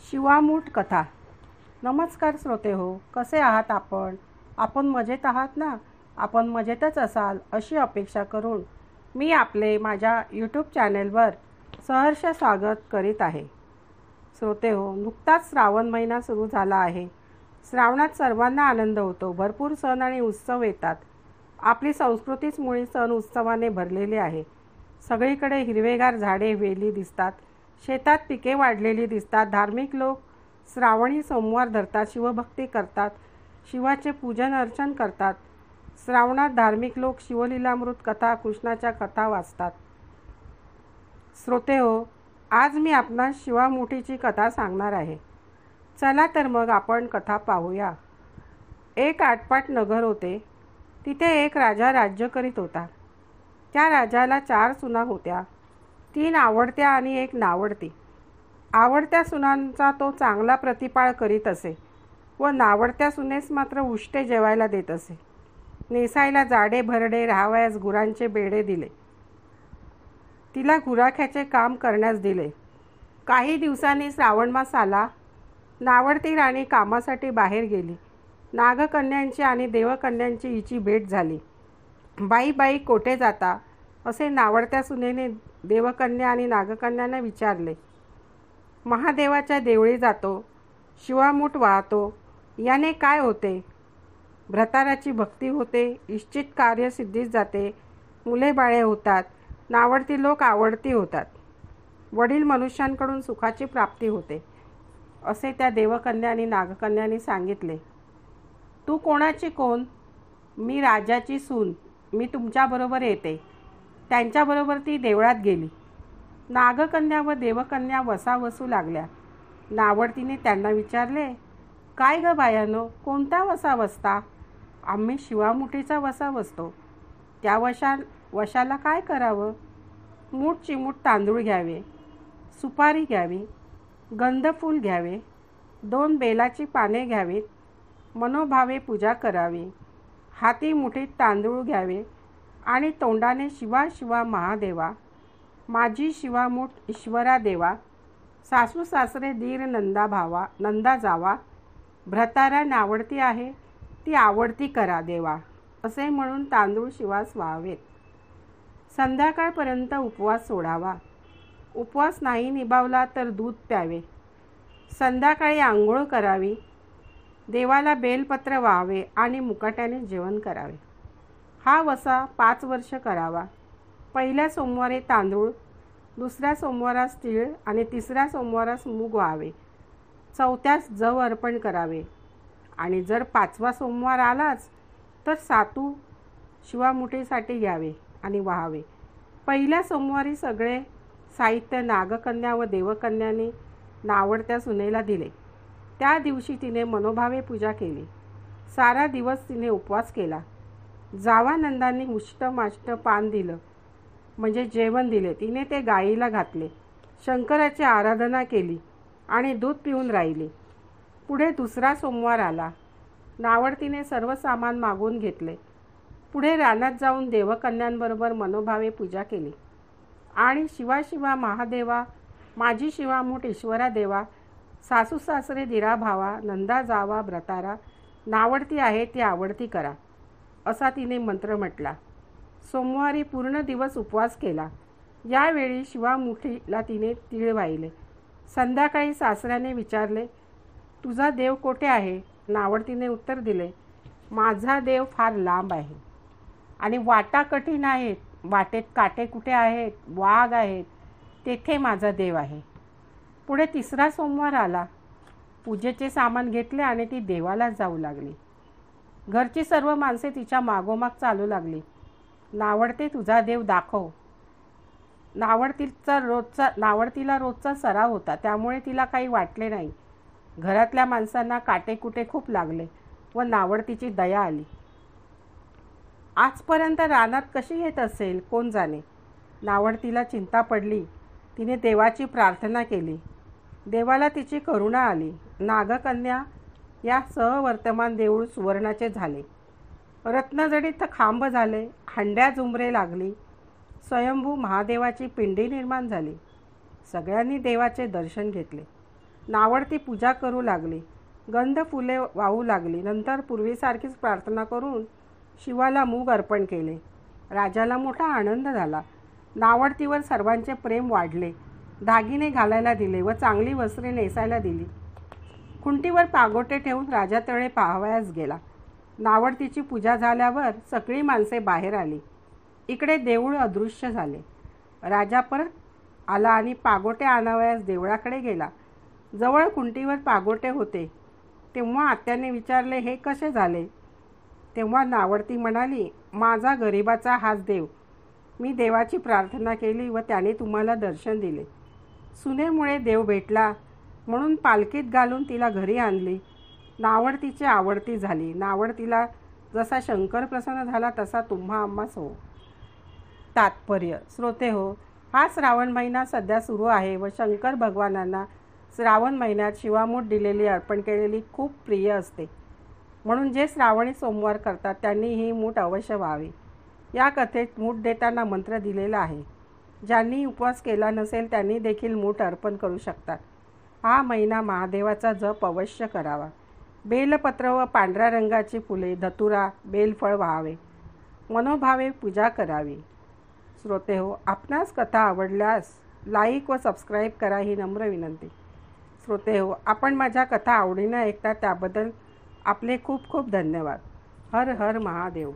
शिवामूठ कथा. नमस्कार श्रोते हो, कसे आहात आपण मजेत आहात ना? आपण मजेतच असाल अशी अपेक्षा करून मी आपले माझ्या यूट्यूब चॅनेलवर सहर्ष स्वागत करीत आहे. श्रोते हो, नुकताच श्रावण महिना सुरू झाला आहे. श्रावणात सर्वांना आनंद होतो, भरपूर सण आणि उत्सव येतात. आपली संस्कृतीच मुळी सण उत्सवाने भरलेली आहे. सगळीकडे हिरवेगार झाडे वेली दिसतात, शेतात पिके वाढलेली दिसतात. धार्मिक लोक श्रावणी सोमवार धरतात, शिवभक्ती करतात, शिवाचे पूजन अर्चन करतात. श्रावणात धार्मिक लोक शिवलीलामृत कथा, कृष्णाच्या कथा वाचतात. श्रोते हो, आज मी आपणास शिवामुठीची कथा सांगणार आहे. चला तर मग आपण कथा पाहूया. एक आटपाट नगर होते. तिथे एक राजा राज्य करीत होता. त्या राजाला 4 सुना होत्या, 3 आवडत्या आणि 1 नावडती. आवडत्या सुनांचा तो चांगला प्रतिपाळ करीत असे व नावडत्या सुनेस मात्र उष्टे जेवायला देत असे. नेसायला जाडे भरडे, राहावयास गुरांचे बेडे दिले. तिला गुराख्याचे काम करण्यास दिले. काही दिवसांनी श्रावण मास आला. नावडती राणी कामासाठी बाहेर गेली. नागकन्यांची आणि देवकन्यांची हिची भेट झाली. बाई बाई कोठे जाता, असे नावडत्या सुनेने देवकन्या आणि नागकन्यांना विचारले. महादेवाच्या देवळी जातो, शिवामूठ वाहतो, याने काय होते? भ्रताराची भक्ती होते, इच्छित कार्य सिद्धीस जाते, मुले बाळे होतात, नावडती लोक आवडती होतात, वडील मनुष्यांकडून सुखाची प्राप्ती होते, असे त्या देवकन्या आणि नागकन्यांनी सांगितले. तू कोणाची कोण? मी राजाची सून, मी तुमच्याबरोबर येते. त्यांच्याबरोबर ती देवळात गेली. नागकन्या व देवकन्या वसा वसू लागल्या. नावडतीने त्यांना विचारले, काय ग बायानो, कोणता वसा वसता? आम्ही शिवामुठीचा वसा वसतो. त्या वशाला काय करावं? मूठ चिमूट तांदूळ घ्यावे, सुपारी घ्यावी, गंधफूल घ्यावे, 2 बेलाची पाने घ्यावीत, मनोभावे पूजा करावी, हाती मुठीत तांदूळ घ्यावे आणि तोंडाने शिवा शिवा महादेवा, माझी शिवामूठ ईश्वरा देवा, सासू सासरे दीर नंदा जावा, भ्रतारा नावडती आहे ती आवडती करा देवा, असे म्हणून तांदूळ शिवास व्हावेत. संध्याकाळपर्यंत उपवास सोडावा. उपवास नाही निभावला तर दूध प्यावे. संध्याकाळी आंघोळ करावी. देवाला बेलपत्र व्हावे आणि मुकाट्याने जेवण करावे. हा वसा 5 वर्ष करावा. पहिल्या सोमवारी तांदूळ, दुसऱ्या सोमवारास तीळ आणि तिसऱ्या सोमवारास मूग व्हावे. चौथ्यास जव अर्पण करावे आणि जर 5वा सोमवार आलाच तर सातू शिवामुठीसाठी घ्यावे आणि व्हावे. पहिल्या सोमवारी सगळे साहित्य नागकन्या व देवकन्याने नावडत्या सुनेला दिले. त्या दिवशी तिने मनोभावे पूजा केली. सारा दिवस तिने उपवास केला. जावानंदांनी उष्ट माष्ट पान दिलं, म्हणजे जेवण दिले. तिने ते गायीला घातले, शंकराची आराधना केली आणि दूध पिऊन राहिली. पुढे दुसरा सोमवार आला. नावडतीने सर्व सामान मागून घेतले. पुढे रानात जाऊन देवकन्यांबरोबर मनोभावे पूजा केली आणि शिवा शिवा महादेवा, माझी शिवामूठ ईश्वरा देवा, सासू सासरे दिरा भावा, नंदा जावा, भ्रतारा नावडती आहे ती आवडती करा, असा तिने मंत्र म्हटला. सोमवारी पूर्ण दिवस उपवास केला. यावेळी शिवामुठीला तिने तीळ वाहिले. संध्याकाळी सासऱ्याने विचारले, तुझा देव कोठे आहे? नावडतीने उत्तर दिले, माझा देव फार लांब आहे आणि वाटा कठीण आहेत. वाटेत काटे कुठे आहेत, वाघ आहेत, तेथे माझा देव आहे. पुढे तिसरा सोमवार आला. पूजेचे सामान घेतले आणि ती देवाला जाऊ लागली. घरची सर्व माणसे तिच्या मागोमाग चालू लागली. नावडते, तुझा देव दाखव. नावडतीला रोजचा सराव होता, त्यामुळे तिला काही वाटले नाही. घरातल्या माणसांना काटेकुटे खूप लागले व नावडतीची दया आली. आजपर्यंत रानात कशी येत असेल कोण जाणे. नावडतीला चिंता पडली. तिने देवाची प्रार्थना केली. देवाला तिची करुणा आली. नागकन्या या सहवर्तमान देऊळ सुवर्णाचे झाले. रत्नजडीत खांब झाले. हंड्या झुंबरे लागली. स्वयंभू महादेवाची पिंडी निर्माण झाली. सगळ्यांनी देवाचे दर्शन घेतले. नावडती पूजा करू लागली. गंध फुले वाहू लागली. नंतर पूर्वीसारखीच प्रार्थना करून शिवाला मूग अर्पण केले. राजाला मोठा आनंद झाला. नावडतीवर सर्वांचे प्रेम वाढले. दागिने घालायला दिले व चांगली वस्त्रे नेसायला दिली. खुंटीवर पागोटे ठेवून राजा तळे पाहावयास गेला. नावडतीची पूजा झाल्यावर सगळी माणसे बाहेर आली. इकडे देऊळ अदृश्य झाले. राजा परत आला आणि पागोटे आणावयास देवळाकडे गेला. जवळ खुंटीवर पागोटे होते. तेव्हा आत्याने विचारले, हे कसे झाले? तेव्हा नावडती म्हणाली, माझा गरिबाचा हाच देव. मी देवाची प्रार्थना केली व त्याने तुम्हाला दर्शन दिले. सुनेमुळे देव भेटला म्हणून पालखीत घालून तिला घरी आणली. नावडतीची आवडती झाली. नावडतीला जसा शंकर प्रसन्न झाला तसा तुम्हा आम्हास हो. तात्पर्य. श्रोते हो, हा श्रावण महिना सध्या सुरू आहे व शंकर भगवानांना श्रावण महिन्यात शिवामूठ दिलेली अर्पण केलेली खूप प्रिय असते. म्हणून जे श्रावणी सोमवार करतात त्यांनी ही मूठ अवश्य व्हावी. या कथेत मूठ देताना मंत्र दिलेला आहे. ज्यांनी उपवास केला नसेल त्यांनी देखील मूठ अर्पण करू शकतात. हा महिना महादेवाचा जप अवश्य करावा. बेलपत्र व पांढऱ्या रंगाची फुले, धतुरा, बेलफळ व्हावे. मनोभावे पूजा करावी. श्रोते हो, आपणास कथा आवडल्यास लाईक व सबस्क्राईब करा ही नम्र विनंती. श्रोते हो, आपण माझ्या कथा आवडीने ऐकता त्याबद्दल आपले खूप खूप धन्यवाद. हर हर महादेव.